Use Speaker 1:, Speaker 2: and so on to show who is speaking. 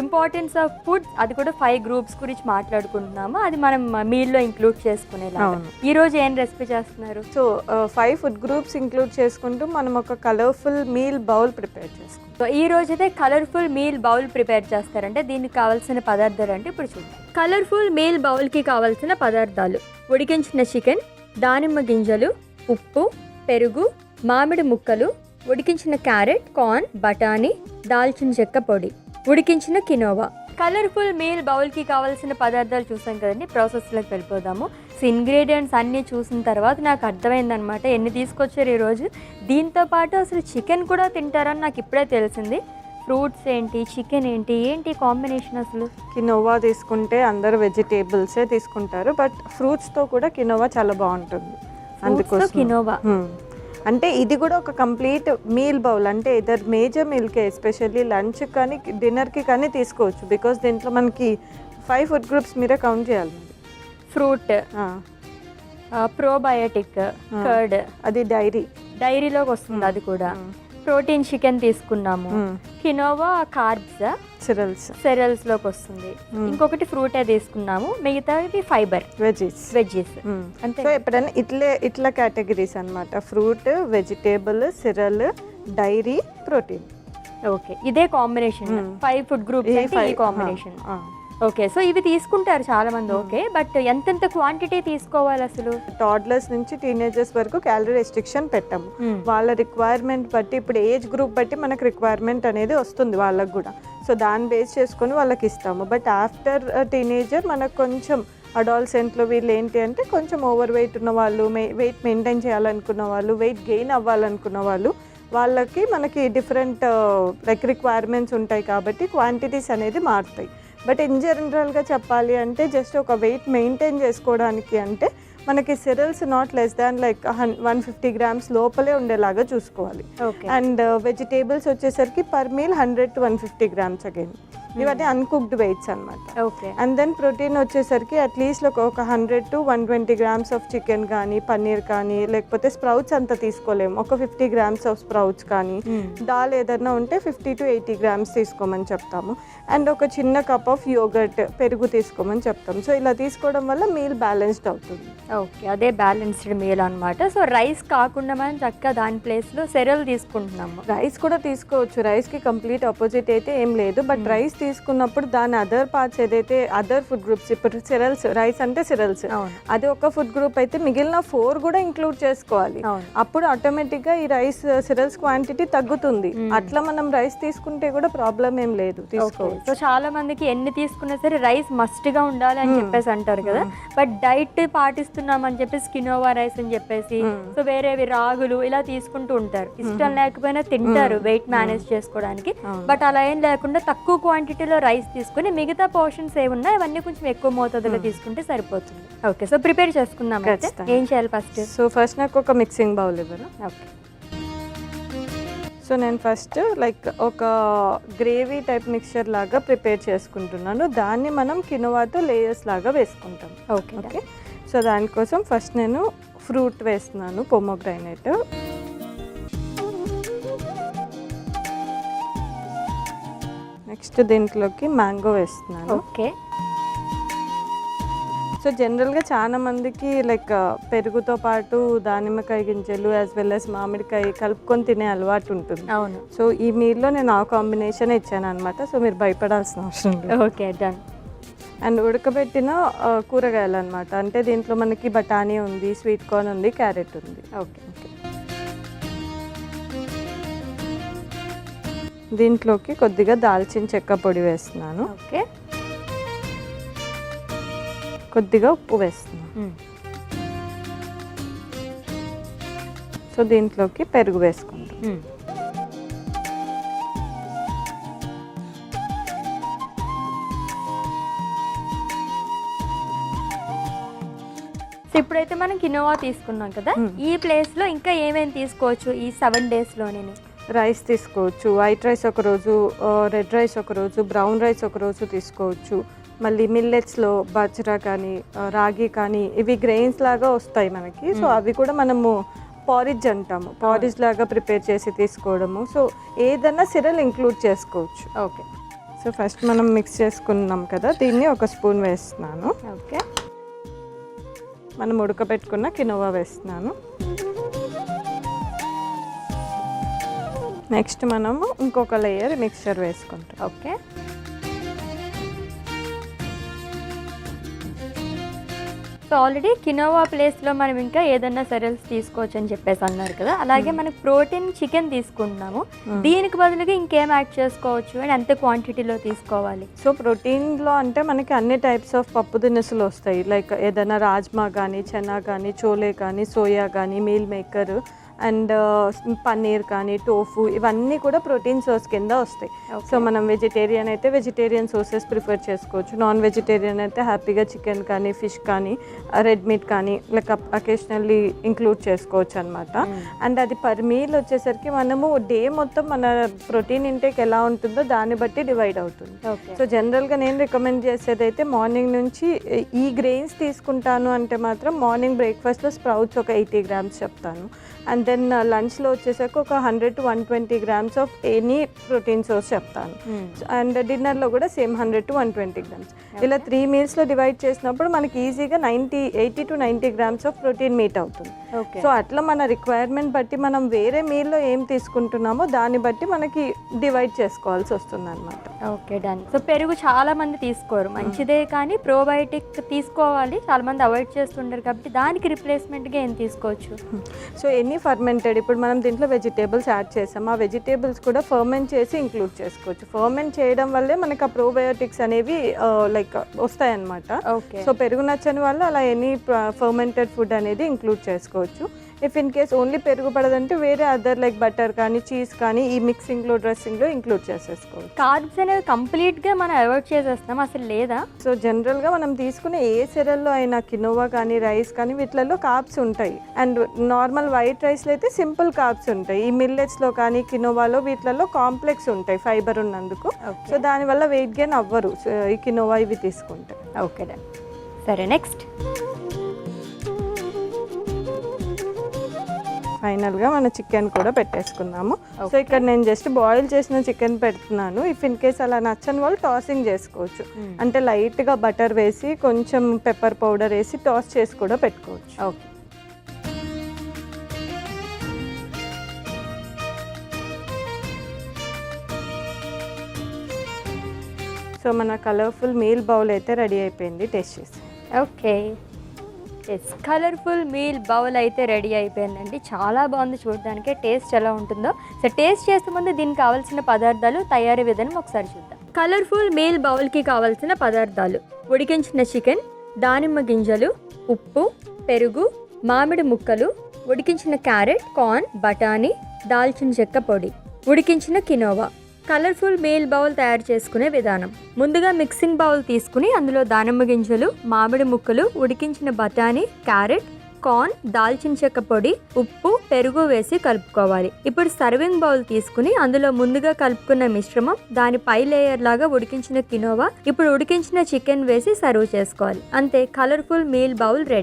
Speaker 1: Importance of food, అది కూడా 5 groups గురించి మాట్లాడుకుంటున్నాము. అది మనం మీల్లో ఇంక్లూడ్ చేసుకునేలా. ఈ రోజు ఏం రెసిపీ చేస్తున్నారు?
Speaker 2: సో 5 ఫుడ్ గ్రూప్స్ ఇంక్లూడ్ చేసుకుంటూ మనం ఒక కలర్ఫుల్ మీల్ బౌల్ ప్రిపేర్ చేసుకుంటాం.
Speaker 1: సో ఈ రోజు అయితే కలర్ఫుల్ మీల్ బౌల్ ప్రిపేర్ చేస్తారంటే దీనికి కావాల్సిన పదార్థాలు అంటే ఇప్పుడు చూద్దాం. కలర్ఫుల్ మీల్ బౌల్కి కావాల్సిన పదార్థాలు: ఉడికించిన చికెన్, దానిమ్మ గింజలు, ఉప్పు, పెరుగు, మామిడి ముక్కలు, ఉడికించిన క్యారెట్, కార్న్, బఠానీ, దాల్చిన చెక్క పొడి, ఉడికించిన కినోవా. కలర్ఫుల్ మీల్ బౌల్కి కావాల్సిన పదార్థాలు చూసాం కదండి. ప్రాసెస్లోకి వెళ్ళిపోదాము. సో ఇంగ్రీడియంట్స్ అన్నీ చూసిన తర్వాత నాకు అర్థమైందనమాట ఎన్ని తీసుకొచ్చారు ఈరోజు. దీంతో పాటు అసలు చికెన్ కూడా తింటారని నాకు ఇప్పుడే తెలిసింది. ఫ్రూట్స్ ఏంటి, చికెన్ ఏంటి, ఏంటి కాంబినేషన్ అసలు?
Speaker 2: కినోవా తీసుకుంటే అందరు వెజిటేబుల్సే తీసుకుంటారు, బట్ ఫ్రూట్స్తో కూడా కినోవా చాలా బాగుంటుంది. అందుకోసం
Speaker 1: కినోవా
Speaker 2: అంటే ఇది కూడా ఒక కంప్లీట్ మీల్ బౌల్. అంటే ఇదర్ మేజర్ మీల్కే, ఎస్పెషల్లీ లంచ్ కానీ డిన్నర్కి కానీ తీసుకోవచ్చు. బికాస్ దీంట్లో మనకి 5 ఫుడ్ గ్రూప్స్ మీరే కౌంట్ చేయాలి.
Speaker 1: ఫ్రూట్, ప్రోబయోటిక్, కర్డ్,
Speaker 2: అది
Speaker 1: డైరీలోకి వస్తుంది. అది కూడా ప్రోటీన్ చికెన్ తీసుకున్నాము. కినోవా కార్బ్స్, సెరల్స్ లోకి వస్తుంది. ఇంకొకటి ఫ్రూటే తీసుకున్నాము. మిగతాది ఫైబర్, వెజ్జెస్.
Speaker 2: అంతే. సో ఎప్పుడైనా ఇట్లా కేటగిరీస్ అన్నమాట: fruit, vegetable, cereal, dairy, protein.
Speaker 1: Okay, ఇదే కాంబినేషన్. 5 ఫుడ్ గ్రూప్స్ అంటే ఈ కాంబినేషన్. ఓకే, సో ఇవి తీసుకుంటారు చాలా మంది. ఓకే, బట్ ఎంతెంత క్వాంటిటీ తీసుకోవాలి అసలు?
Speaker 2: టాడ్లర్స్ నుంచి టీనేజర్స్ వరకు క్యాలరీ రెస్ట్రిక్షన్ పెట్టాము. వాళ్ళ రిక్వైర్మెంట్ బట్టి, ఇప్పుడు ఏజ్ గ్రూప్ బట్టి మనకు రిక్వైర్మెంట్ అనేది వస్తుంది వాళ్ళకు కూడా. సో దాన్ని బేస్ చేసుకొని వాళ్ళకి ఇస్తాము. బట్ ఆఫ్టర్ టీనేజర్ మనకు కొంచెం అడాల్సెంట్లో వీళ్ళు ఏంటి అంటే కొంచెం ఓవర్ వెయిట్ ఉన్న వాళ్ళు, వెయిట్ మెయింటైన్ చేయాలనుకున్న వాళ్ళు, వెయిట్ గెయిన్ అవ్వాలనుకున్న వాళ్ళు, వాళ్ళకి మనకి డిఫరెంట్ రిక్వైర్మెంట్స్ ఉంటాయి కాబట్టి క్వాంటిటీస్ అనేది మారుతాయి. బట్ ఇన్ జనరల్గా చెప్పాలి అంటే జస్ట్ ఒక వెయిట్ మెయింటైన్ చేసుకోవడానికి అంటే మనకి cereals not less than like 150 grams లోపలే ఉండేలాగా చూసుకోవాలి. అండ్ వెజిటేబుల్స్ వచ్చేసరికి per meal 100 to 150 grams again. ఇవన్నీ అన్కుక్డ్ వెయిట్స్ అనమాట. అండ్ దెన్ ప్రోటీన్ వచ్చేసరికి అట్లీస్ట్ ఒక 100 to 120 గ్రామ్స్ ఆఫ్ చికెన్ కానీ, పన్నీర్ కానీ, లేకపోతే స్ప్రౌట్స్ అంతా తీసుకోలేము, ఒక 50 గ్రామ్స్ ఆఫ్ స్ప్రౌట్స్ కానీ, దాల్ ఏదైనా ఉంటే 50 to 80 గ్రామ్స్ తీసుకోమని చెప్తాము. అండ్ ఒక చిన్న కప్ ఆఫ్ యోగర్ట్, పెరుగు తీసుకోమని చెప్తాము. సో ఇలా తీసుకోవడం వల్ల మీల్ బ్యాలెన్స్డ్ అవుతుంది.
Speaker 1: ఓకే, అదే బ్యాలెన్స్డ్ మీల్ అనమాట. సో రైస్ కాకుండా మనం చక్కగా దాని ప్లేస్లో సెరల్ తీసుకుంటున్నాము.
Speaker 2: రైస్ కూడా తీసుకోవచ్చు, రైస్కి కంప్లీట్ ఆపోజిట్ అయితే ఏం లేదు. బట్ రైస్ తీసుకున్నప్పుడు దాని అదర్ పార్ట్స్ ఏదైతే అదర్ ఫుడ్ గ్రూప్స్, ఇప్పుడు సిరల్స్, రైస్ అంటే సిరల్స్, అది ఒక ఫుడ్ గ్రూప్ అయితే మిగిలిన 4 కూడా ఇంక్లూడ్ చేసుకోవాలి. అప్పుడు ఆటోమేటిక్గా ఈ రైస్ సిరల్స్ క్వాంటిటీ తగ్గుతుంది. అట్లా మనం రైస్ తీసుకుంటే కూడా ప్రాబ్లం ఏం లేదు, తీసుకోవచ్చు.
Speaker 1: సో చాలా మందికి ఎన్ని తీసుకున్నా సరే రైస్ మస్ట్గా ఉండాలి అని చెప్పేసి అంటారు కదా. బట్ డైట్ పాటిస్తున్నాం అని చెప్పేసి కినోవా రైస్ అని చెప్పేసి సో వేరేవి రాగులు ఇలా తీసుకుంటూ ఉంటారు. ఇష్టం లేకపోయినా తింటారు వెయిట్ మేనేజ్ చేసుకోవడానికి. బట్ అలా ఏం లేకుండా తక్కువ క్వాంటిటీలో రైస్ తీసుకుని మిగతా పోర్షన్స్ ఏమున్నా ఇవన్నీ కొంచెం ఎక్కువ మోతాదులో తీసుకుంటే సరిపోతుంది. ఓకే, సో ప్రిపేర్ చేసుకుందాం. ఏం చేయాలి ఫస్ట్?
Speaker 2: సో ఫస్ట్ నాకు ఒక మిక్సింగ్ బౌల్ ఇవ్వను.
Speaker 1: ఓకే,
Speaker 2: సో నేను ఫస్ట్ లైక్ ఒక గ్రేవీ టైప్ మిక్చర్ లాగా ప్రిపేర్ చేసుకుంటున్నాను. దాన్ని మనం కినోవాతో లేయర్స్ లాగా వేసుకుంటాం.
Speaker 1: ఓకే,
Speaker 2: సో దానికోసం ఫస్ట్ నేను ఫ్రూట్ వేస్తున్నాను, పొమోగ్రానైట్. నెక్స్ట్ దీంట్లోకి మ్యాంగో వేస్తున్నాను.
Speaker 1: ఓకే,
Speaker 2: సో జనరల్గా చాలా మందికి లైక్ పెరుగుతో పాటు దానిమ్మకాయ గింజలు యాజ్ వెల్ యాజ్ మామిడికాయ కలుపుకొని తినే అలవాటు ఉంటుంది.
Speaker 1: అవును.
Speaker 2: సో ఈ మీల్లో నేను ఆ కాంబినేషన్ ఇచ్చాను అనమాట. సో మీరు భయపడాల్సిన అవసరం లేదు.
Speaker 1: Okay, done.
Speaker 2: అండ్ ఉడకబెట్టిన కూరగాయలు అనమాట. అంటే దీంట్లో మనకి బఠానీ ఉంది, స్వీట్ కార్న్ ఉంది, క్యారెట్ ఉంది.
Speaker 1: ఓకే,
Speaker 2: దీంట్లోకి కొద్దిగా దాల్చిన చెక్క పొడి వేస్తున్నాను.
Speaker 1: ఓకే,
Speaker 2: కొద్దిగా ఉప్పు వేస్తున్నాను. సో దీంట్లోకి పెరుగు వేసుకుంటాం.
Speaker 1: సో ఇప్పుడైతే మనం కినోవా తీసుకున్నాం కదా, ఈ ప్లేస్లో ఇంకా ఏమేమి తీసుకోవచ్చు ఈ 7 daysలోనే?
Speaker 2: రైస్ తీసుకోవచ్చు, వైట్ రైస్ ఒకరోజు, రెడ్ రైస్ ఒకరోజు, బ్రౌన్ రైస్ ఒకరోజు తీసుకోవచ్చు. మళ్ళీ మిల్లెట్స్లో బాజ్రా కానీ, రాగి కానీ, ఇవి గ్రెయిన్స్ లాగా వస్తాయి మనకి. సో అవి కూడా మనము పారిజ్ అంటాము, పారిజ్ లాగా ప్రిపేర్ చేసి తీసుకోవడము. సో ఏదన్నా సిరల్ ఇంక్లూడ్ చేసుకోవచ్చు.
Speaker 1: ఓకే,
Speaker 2: సో ఫస్ట్ మనం మిక్స్ చేసుకున్నాం కదా, దీన్ని ఒక స్పూన్ వేస్తున్నాను.
Speaker 1: ఓకే,
Speaker 2: మనం ఉడకబెట్టుకున్న కినోవా వేస్తున్నాను. నెక్స్ట్ మనము ఇంకొక లేయర్ మిక్స్చర్ వేసుకుంటాం.
Speaker 1: ఓకే. సో ఆల్రెడీ కినోవా ప్లేస్లో మనం ఇంకా ఏదన్నా సెరల్స్ తీసుకోవచ్చు అని చెప్పేసి అన్నారు కదా, అలాగే మనకు ప్రోటీన్ చికెన్ తీసుకుంటున్నాము, దీనికి బదులుగా ఇంకేం యాడ్ చేసుకోవచ్చు అండ్ ఎంత క్వాంటిటీలో తీసుకోవాలి?
Speaker 2: సో ప్రోటీన్లో అంటే మనకి అన్ని టైప్స్ ఆఫ్ పప్పు దినుసులు వస్తాయి. లైక్ ఏదైనా రాజ్మా కానీ, చెనా కానీ, చోలే కానీ, సోయా కానీ, మీల్ మేకర్ అండ్ పన్నీర్ కానీ, టోఫు, ఇవన్నీ కూడా ప్రోటీన్ సోర్స్ కింద వస్తాయి. సో మనం వెజిటేరియన్ అయితే వెజిటేరియన్ సోర్సెస్ ప్రిఫర్ చేసుకోవచ్చు, నాన్ వెజిటేరియన్ అయితే హ్యాపీగా చికెన్ కానీ, ఫిష్ కానీ, రెడ్ మీట్ కానీ లైక్ అకేషనల్లీ ఇంక్లూడ్ చేసుకోవచ్చు అనమాట. అండ్ అది పర్ మీల్ వచ్చేసరికి మనము డే మొత్తం మన ప్రోటీన్ ఇంటేక్ ఎలా ఉంటుందో దాన్ని బట్టి డివైడ్ అవుతుంది. సో జనరల్గా నేను రికమెండ్ చేసేది అయితే మార్నింగ్ నుంచి ఈ గ్రెయిన్స్ తీసుకుంటాను అంటే మాత్రం మార్నింగ్ బ్రేక్ఫాస్ట్లో స్ప్రౌట్స్ ఒక 80 grams చెప్తాను. అండ్ దెన్ లంచ్లో వచ్చేసరికి ఒక 100 to 120 grams of any protein source చెప్తాను. అండ్ డిన్నర్లో కూడా సేమ్ 100 to 120 grams. ఇలా 3 mealsలో డివైడ్ చేసినప్పుడు మనకి ఈజీగా 80 to 90 grams of protein meet అవుతుంది. సో అట్లా మన రిక్వైర్మెంట్ బట్టి మనం వేరే మీల్లో ఏం తీసుకుంటున్నామో దాన్ని బట్టి మనకి డివైడ్ చేసుకోవాల్సి వస్తుంది అనమాట.
Speaker 1: Okay, done. సో పెరుగు చాలా మంది తీసుకోరు, మంచిదే, కానీ ప్రోబయోటిక్ తీసుకోవాలి చాలా మంది అవాయిడ్ చేస్తుంటారు, కాబట్టి దానికి రిప్లేస్మెంట్గా ఏం తీసుకోవచ్చు?
Speaker 2: సో ఎనీ ఫర్మెంటెడ్, ఇప్పుడు మనం దీంట్లో వెజిటేబుల్స్ యాడ్ చేసాం, ఆ వెజిటేబుల్స్ కూడా ఫర్మెంట్ చేసి ఇంక్లూడ్ చేసుకోవచ్చు. ఫర్మెంట్ చేయడం వల్లే మనకి ఆ ప్రోబయోటిక్స్ అనేవి లైక్ వస్తాయన్నమాట. సో పెరుగు నచ్చని వాళ్ళు అలా ఎనీ ఫర్మెంటెడ్ ఫుడ్ అనేది ఇంక్లూడ్ చేసుకోవచ్చు. ఇఫ్ ఇన్ కేస్ ఓన్లీ పెరుగు పడదంటే వేరే అదర్ లైక్ బటర్ కానీ, చీజ్ కానీ ఈ మిక్సింగ్లో డ్రెస్సింగ్లో ఇంక్లూడ్ చేసేసుకోవచ్చు.
Speaker 1: కార్బ్స్ అనేవి కంప్లీట్గా మనం అవాయిడ్ చేసేస్తాం అసలు లేదా?
Speaker 2: సో జనరల్గా మనం తీసుకునే ఏ సెరల్లో అయినా కినోవా కానీ, రైస్ కానీ వీటిలలో కార్బ్స్ ఉంటాయి. అండ్ నార్మల్ వైట్ రైస్లో అయితే సింపుల్ కార్బ్స్ ఉంటాయి. ఈ మిల్లెట్స్లో కానీ, కినోవాలో వీటిలలో కాంప్లెక్స్ ఉంటాయి ఫైబర్ ఉన్నందుకు. సో దానివల్ల వెయిట్ గెయిన్ అవ్వరు ఈ కినోవా ఇవి తీసుకుంటే.
Speaker 1: Okay, done. సరే, నెక్స్ట్
Speaker 2: ఫైనల్గా మన చికెన్ కూడా పెట్టేసుకుందాము. సో ఇక్కడ నేను జస్ట్ బాయిల్ చేసిన చికెన్ పెడుతున్నాను. ఇఫ్ ఇన్ కేస్ అలా నచ్చని వాళ్ళు టాసింగ్ చేసుకోవచ్చు, అంటే లైట్గా బటర్ వేసి కొంచెం పెప్పర్ పౌడర్ వేసి టాస్ చేసి కూడా పెట్టుకోవచ్చు.
Speaker 1: ఓకే.
Speaker 2: సో మన కలర్ఫుల్ మీల్ బౌల్ అయితే రెడీ అయిపోయింది, టేస్ట్ చేసి.
Speaker 1: Okay, yes, colourful meal bowl అయితే రెడీ అయిపోయిందండి. చాలా బాగుంది చూడడానికి, టేస్ట్ ఎలా ఉంటుందో. సో టేస్ట్ చేసే ముందు దీనికి కావాల్సిన పదార్థాలు, తయారీ విధానం ఒకసారి చూద్దాం. కలర్ఫుల్ మీల్ బౌల్కి కావాల్సిన పదార్థాలు: ఉడికించిన చికెన్, దానిమ్మ గింజలు, ఉప్పు, పెరుగు, మామిడి ముక్కలు, ఉడికించిన క్యారెట్, కార్న్, బఠానీ, దాల్చిన చెక్క పొడి, ఉడికించిన కినోవా. కలర్ఫుల్ మీల్ బౌల్ తయారు చేసుకునే విధానం: ముందుగా మిక్సింగ్ బౌల్ తీసుకుని అందులో దానిమ్మ గింజలు, మామిడి ముక్కలు, ఉడికించిన బఠానీ, క్యారెట్, కార్న్, దాల్చిన చెక్క పొడి, ఉప్పు, పెరుగు వేసి కలుపుకోవాలి. ఇప్పుడు సర్వింగ్ బౌల్ తీసుకుని అందులో ముందుగా కలుపుకున్న మిశ్రమం, దాని పై లేయర్ లాగా ఉడికించిన కినోవా, ఇప్పుడు ఉడికించిన చికెన్ వేసి సర్వ్ చేసుకోవాలి. అంతే, కలర్ఫుల్ మీల్ బౌల్ రెడీ.